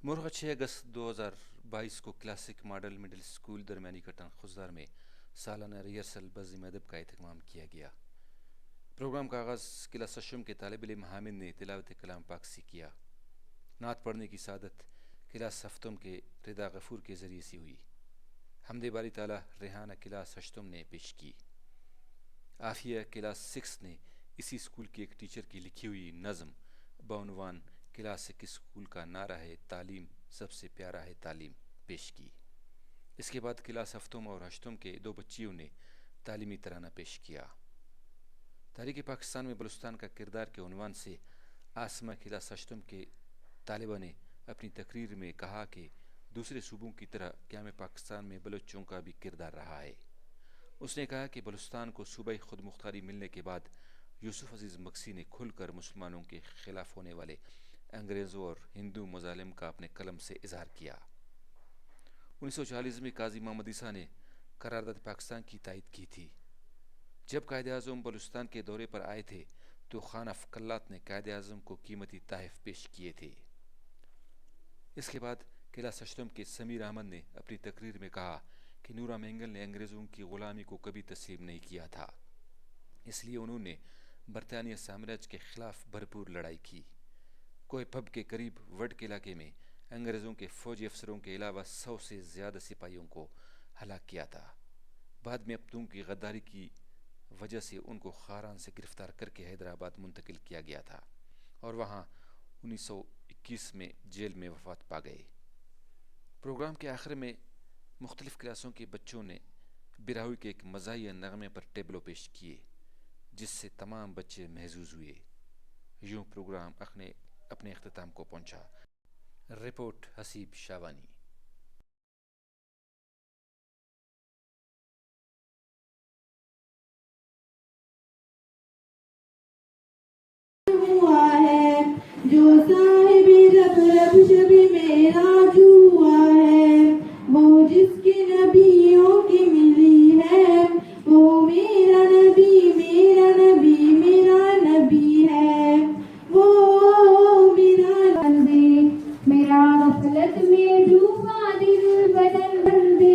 مرغ 6 اگست 2022 کو classic model middle school درمیانی کٹن خضدار میں سالانہ ریہرسل بزم ادب کا اہتمام کیا گیا۔ پروگرام کا آغاز کلاس اشم کے طالب علم حامد نے تلاوت کلام پاک سے کیا۔ نعت پڑھنے کی سعادت کلاس ہفتم کے رضا غفور کے ذریعے سے ہوئی۔ حمد باری تعالیٰ ریحانہ کلاس ہشتم نے پیش کی۔ عافیہ کلاس 6 نے اسی اسکول کی ایک ٹیچر کی لکھی ہوئی نظم بعنوان کلاسک اسکول کا نعرہ ہے تعلیم سب سے پیارا ہے تعلیم پیش کی۔ اس کے بعد کلاس ہفتم اور ہشتم کے 2 بچیوں نے تعلیمی ترانہ پیش کیا۔ تاریخ پاکستان میں بلوچستان کا کردار کے عنوان سے آسمہ کلاس ہشتم کے طالبہ نے اپنی تقریر میں کہا کہ دوسرے صوبوں کی طرح قیام پاکستان میں بلوچوں کا بھی کردار رہا ہے۔ اس نے کہا کہ بلوچستان کو صوبائی خود مختاری ملنے کے بعد یوسف عزیز مکسی نے کھل کر مسلمانوں کے خلاف ہونے والے انگریزوں اور ہندو مظالم کا اپنے قلم سے اظہار کیا۔ 1940 میں قاضی محمد عیسیٰ نے قرارداد پاکستان کی تائید کی تھی۔ جب قائد اعظم بلوچستان کے دورے پر آئے تھے تو خان افقلات نے قائد اعظم کو قیمتی تحائف پیش کیے تھے۔ اس کے بعد کلاس ہشتم کے سمیر احمد نے اپنی تقریر میں کہا کہ نورا مینگل نے انگریزوں کی غلامی کو کبھی تسلیم نہیں کیا تھا، اس لیے انہوں نے برطانیہ سامراج کے خلاف بھرپور لڑائی کی۔ کوئے پب کے قریب وڈ کے علاقے میں انگریزوں کے فوجی افسروں کے علاوہ 100 سے زیادہ سپاہیوں کو ہلاک کیا تھا۔ بعد میں اپنوں کی غداری کی وجہ سے ان کو خاران سے گرفتار کر کے حیدرآباد منتقل کیا گیا تھا اور وہاں 1921 میں جیل میں وفات پا گئے۔ پروگرام کے آخر میں مختلف کلاسوں کے بچوں نے براہوئی کے ایک مزاحیہ نغمے پر ٹیبلو پیش کیے جس سے تمام بچے محظوظ ہوئے۔ یوں پروگرام اپنے اختتام کو پہنچا۔ رپورٹ حسیب شاوانی۔ جو صاحب رب رب شب معراج ہوا ہے، وہ جس کی نبیوں کی ملی ہے، وہ میرا نبی میرا نبی میرا نبی ہے، وہ میرا نبی۔ میرا غفلت میں ڈوبا دل بدل دے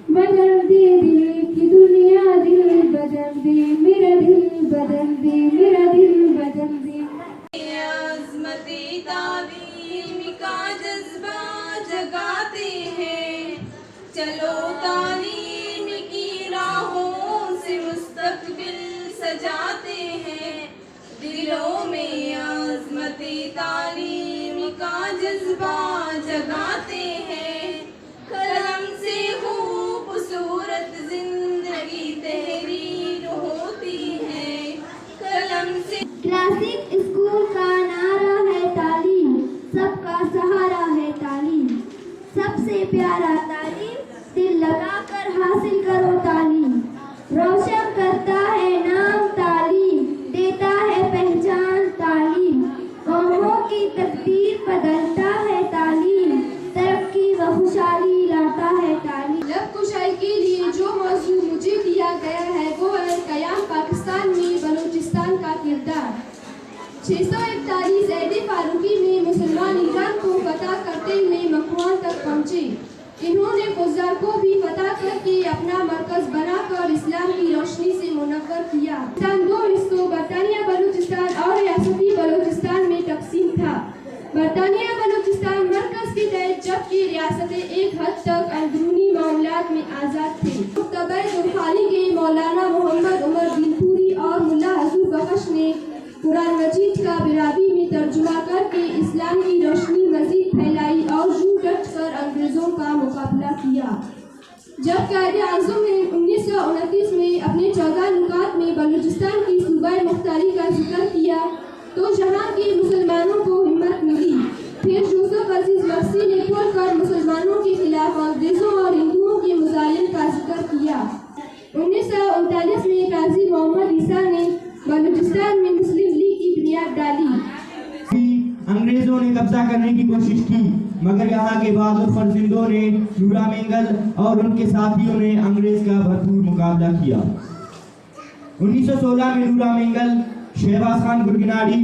دل کی دنیا، دل بدل دے میرا دل بدل دے میرا دل بدل دے۔ عظمتی تعلیم کا جذبہ جگاتے ہیں، چلو تعلیم کی راہوں سے مستقبل سجاتے ہیں، دلوں میں عظمتی تعلیم کا جذبہ جگاتے ہیں، قلم سے خوبصورت زندگی تحریر ہوتی ہے، قلم سے۔ کلاسک اسکول کا نعرہ ہے تعلیم سب کا سہارا ہے تعلیم، سب سے پیارا تعلیم، دل لگا کر حاصل کرو تعلیم، روشن کرتا ہے نام تعلیم، دیتا ہے پہچان تعلیم، قوموں کی تقدیر بدلتا ہے تعلیم، ترقی و خوشحالی لاتا ہے تعلیم۔ لب کشائی کے لیے جو موضوع مجھے دیا گیا ہے وہ ہے قیام پاکستان میں بلوچستان کا کردار۔ 641 عہد فاروقی میں مسلمان ایران کو فتح کرتے ہوئے مکوان تک پہنچے۔ انہوں نے خضدار کو بھی فتح کر کے اپنا مرکز بنا کر اسلام کی روشنی سے منور کیا۔ پاکستان 2 حصوں برطانیہ بلوچستان اور ریاستی بلوچستان میں تقسیم تھا۔ برطانیہ بلوچستان مرکز کے تحت جبکہ ریاستیں ایک حد تک اندرونی معاملات میں آزاد تھیں۔ مکتبہ درخانی کے مولانا محمد عمر دین پوری اور ملا حضور بخش نے قرآن مجید کا عربی میں ترجمہ کر کے اسلام کی روشنی مزید پھیلائی اور یوں ڈٹ کر انگریزوں کا مقابلہ کیا۔ جب قائد اعظم نے 1929 میں اپنے 14 نکات میں بلوچستان کی صوبائی مختاری کا ذکر کیا تو جہاں کے مسلمانوں کو ہمت ملی۔ پھر یوسف عزیز مکسی نے کھل کر مسلمانوں کے خلاف انگریزوں اور ہندوؤں کے مظالم کا ذکر کیا۔ 1939 میں قاضی محمد عیسیٰ نے بلوچستان میں مسلم لیگ کی بنیاد ڈالی۔ انگریزوں نے قبضہ کرنے کی کوشش کی مگر یہاں کے بہادر فرزندوں نے، نورا مینگل اور ان کے ساتھیوں نے انگریز کا بھرپور مقابلہ کیا۔ 1916 میں نورا مینگل، شہباز خان گرگناڑی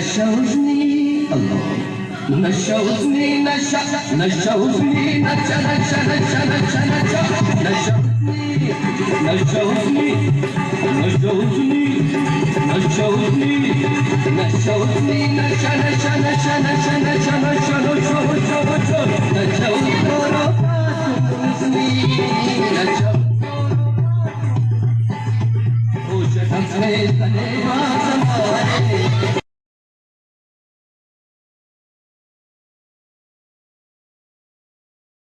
نشوزني